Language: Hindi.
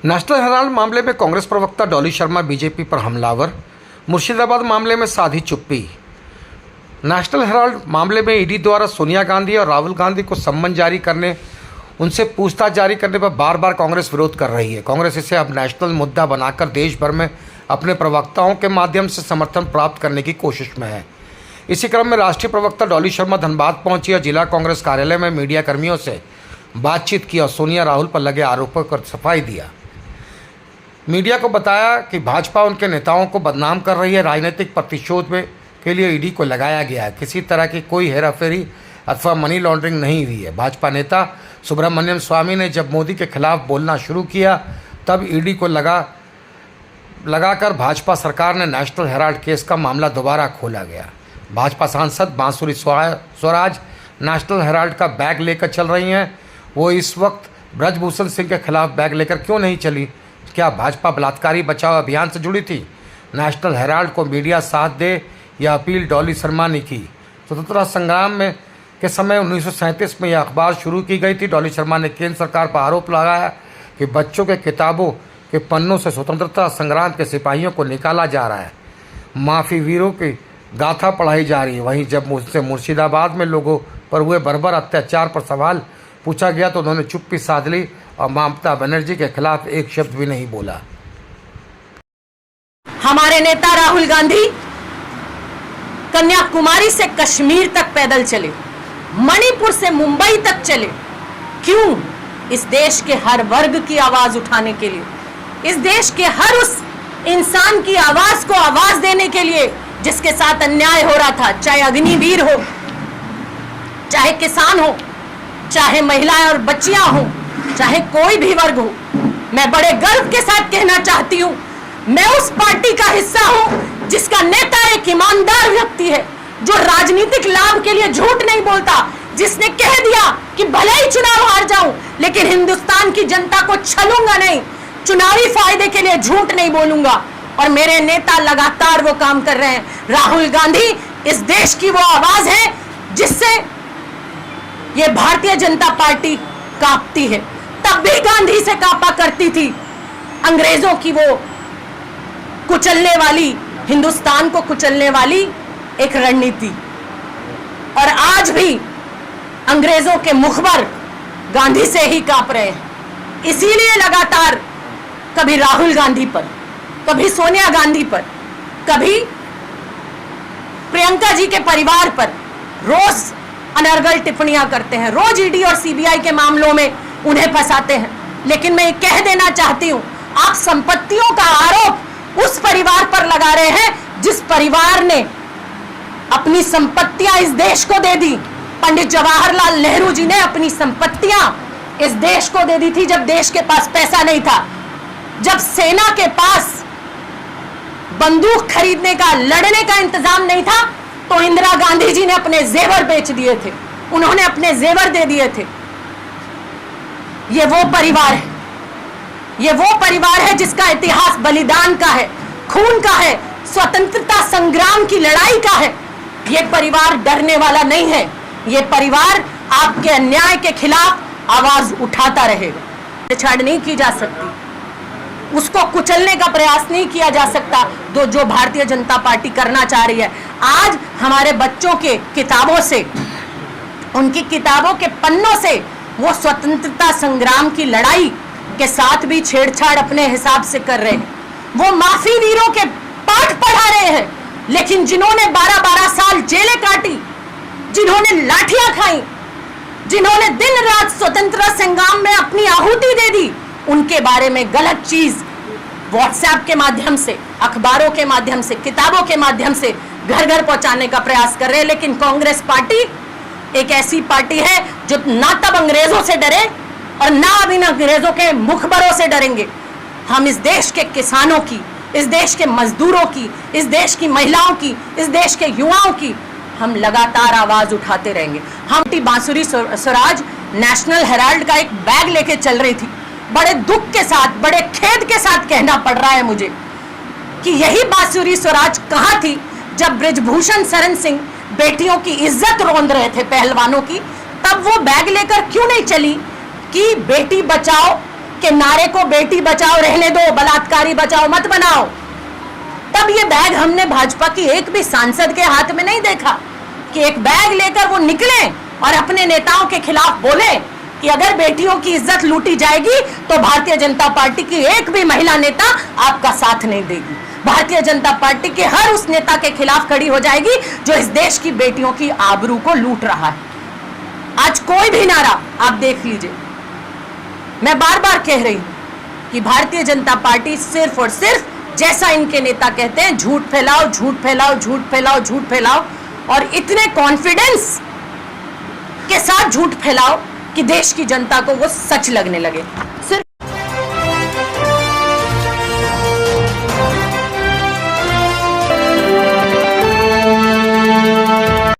नेशनल हेराल्ड मामले में कांग्रेस प्रवक्ता डॉली शर्मा बीजेपी पर हमलावर। मुर्शिदाबाद मामले में साधी चुप्पी। नेशनल हेराल्ड मामले में ईडी द्वारा सोनिया गांधी और राहुल गांधी को सम्मन जारी करने, उनसे पूछताछ जारी करने पर बार बार कांग्रेस विरोध कर रही है। कांग्रेस इसे अब नेशनल मुद्दा बनाकर देश भर में अपने प्रवक्ताओं के माध्यम से समर्थन प्राप्त करने की कोशिश में है। इसी क्रम में राष्ट्रीय प्रवक्ता डॉली शर्मा धनबाद पहुंची और जिला कांग्रेस कार्यालय में मीडिया कर्मियों से बातचीत की और सोनिया राहुल पर लगे आरोपों पर सफाई दिया। मीडिया को बताया कि भाजपा उनके नेताओं को बदनाम कर रही है। राजनीतिक प्रतिशोध में के लिए ईडी को लगाया गया है। किसी तरह की कोई हेराफेरी अथवा मनी लॉन्ड्रिंग नहीं हुई है। भाजपा नेता सुब्रमण्यम स्वामी ने जब मोदी के खिलाफ बोलना शुरू किया तब ईडी को लगाकर भाजपा सरकार ने नेशनल हेराल्ड केस का मामला दोबारा खोला गया। भाजपा सांसद बांसुरी स्वराज नेशनल हेराल्ड का बैग लेकर चल रही हैं। वो इस वक्त ब्रजभूषण सिंह के खिलाफ बैग लेकर क्यों नहीं चली? क्या भाजपा बलात्कारी बचाओ अभियान से जुड़ी थी? नेशनल हेराल्ड को मीडिया साथ दे, यह अपील डॉली शर्मा ने की। स्वतंत्रता संग्राम में के समय 1937 में यह अखबार शुरू की गई थी। डॉली शर्मा ने केंद्र सरकार पर आरोप लगाया कि बच्चों के किताबों के पन्नों से स्वतंत्रता संग्राम के सिपाहियों को निकाला जा रहा है, माफी वीरों की गाथा पढ़ाई जा रही है। वहीं जब मुझसे मुर्शिदाबाद में लोगों पर हुए बर्बर अत्याचार पर सवाल पूछा गया तो उन्होंने चुप्पी साध ली और ममता बनर्जी के खिलाफ एक शब्द भी नहीं बोला। हमारे नेता राहुल गांधी कन्याकुमारी से कश्मीर तक पैदल चले, मणिपुर से मुंबई तक चले। क्यों? इस देश के हर वर्ग की आवाज उठाने के लिए, इस देश के हर उस इंसान की आवाज को आवाज देने के लिए जिसके साथ अन्याय हो रहा था, चाहे अग्निवीर हो, चाहे किसान हो, चाहे महिलाएं और बच्चियां हो, चाहे कोई भी वर्ग हो। मैं बड़े गर्व के साथ कहना चाहती हूं, मैं उस पार्टी का हिस्सा हूं जिसका नेता एक ईमानदार व्यक्ति है, जो राजनीतिक लाभ के लिए झूठ नहीं बोलता, जिसने कह दिया कि भले ही चुनाव हार जाऊं लेकिन हिंदुस्तान की जनता को छलूंगा नहीं, चुनावी फायदे के लिए झूठ नहीं बोलूंगा। और मेरे नेता लगातार वो काम कर रहे हैं। राहुल गांधी इस देश की वो आवाज है जिससे ये भारतीय जनता पार्टी कांपती है। तब भी गांधी से कांपा करती थी अंग्रेजों की वो कुचलने वाली, हिंदुस्तान को कुचलने वाली एक रणनीति। और आज भी अंग्रेजों के मुखबर गांधी से ही कांप रहे हैं। इसीलिए लगातार कभी राहुल गांधी पर, कभी सोनिया गांधी पर, कभी प्रियंका जी के परिवार पर रोज अनर्गल टिप्पणियां करते हैं, रोज ईडी और सीबीआई के मामलों में उन्हें फंसाते हैं। लेकिन मैं कह देना चाहती हूं, आप संपत्तियों का आरोप उस परिवार पर लगा रहे हैं जिस परिवार ने अपनी संपत्तियां इस देश को दे दी। पंडित जवाहरलाल नेहरू जी ने अपनी संपत्तियां इस देश को दे दी थी जब देश के पास पैसा नहीं था, जब सेना के पास बंदूक खरीदने का, लड़ने का इंतजाम नहीं था, तो इंदिरा गांधी जी ने अपने जेवर बेच दिए थे, उन्होंने अपने जेवर दे दिए थे। ये वो परिवार है, ये वो परिवार है जिसका इतिहास बलिदान का है, खून का है, स्वतंत्रता संग्राम की लड़ाई का है। ये परिवार डरने वाला नहीं है। ये परिवार आपके अन्याय के खिलाफ आवाज उठाता रहेगा। छाड़ नहीं की जा सकती, उसको कुचलने का प्रयास नहीं किया जा सकता जो भारतीय जनता पार्टी करना चाह रही है। आज हमारे बच्चों के किताबों से, उनकी किताबों के पन्नों से वो स्वतंत्रता संग्राम की लड़ाई के साथ भी छेड़छाड़ अपने हिसाब से कर रहे हैं। वो माफी वीरों के पाठ पढ़ा रहे हैं, लेकिन जिन्होंने 12-12 साल जेलें काटी, जिन्होंने लाठियां खाई, जिन्होंने दिन रात स्वतंत्रता संग्राम में अपनी आहुति दे दी, उनके बारे में गलत चीज व्हाट्सएप के माध्यम से, अखबारों के माध्यम से, किताबों के माध्यम से घर घर पहुंचाने का प्रयास कर रहे हैं। लेकिन कांग्रेस पार्टी एक ऐसी पार्टी है जो ना तब अंग्रेजों से डरे और ना अब इन अंग्रेजों के मुखबरों से डरेंगे। हम इस देश के किसानों की, इस देश के मजदूरों की, इस देश की महिलाओं की, इस देश के युवाओं की हम लगातार आवाज उठाते रहेंगे। हम बांसुरी स्वराज नेशनल हेराल्ड का एक बैग लेके चल रही थी। बड़े दुख के साथ, बड़े खेद के साथ कहना पड़ रहा है मुझे कि यही बांसुरी स्वराज कहाँ थी जब ब्रिजभूषण शरण सिंह बेटियों की इज्जत रौंद रहे थे, पहलवानों की। तब वो बैग लेकर क्यों नहीं चली कि बेटी बचाओ के नारे को बेटी बचाओ रहने दो, बलात्कारी बचाओ मत बनाओ, तब ये बैग हमने भाजपा की एक भी सांसद के हाथ में नहीं देखा कि एक बैग लेकर वो निकले और अपने नेताओं के खिलाफ बोले कि अगर बेटियों की इज्जत लूटी जाएगी तो भारतीय जनता पार्टी की एक भी महिला नेता आपका साथ नहीं देगी। भारतीय जनता पार्टी के हर उस नेता के खिलाफ खड़ी हो जाएगी जो इस देश की बेटियों की आबरू को लूट रहा है। आज कोई भी नारा आप देख लीजिए, मैं बार बार कह रही हूं कि भारतीय जनता पार्टी सिर्फ और सिर्फ जैसा इनके नेता कहते हैं, झूठ फैलाओ, झूठ फैलाओ, झूठ फैलाओ, झूठ फैलाओ, और इतने कॉन्फिडेंस के साथ झूठ फैलाओ कि देश की जनता को वो सच लगने लगे।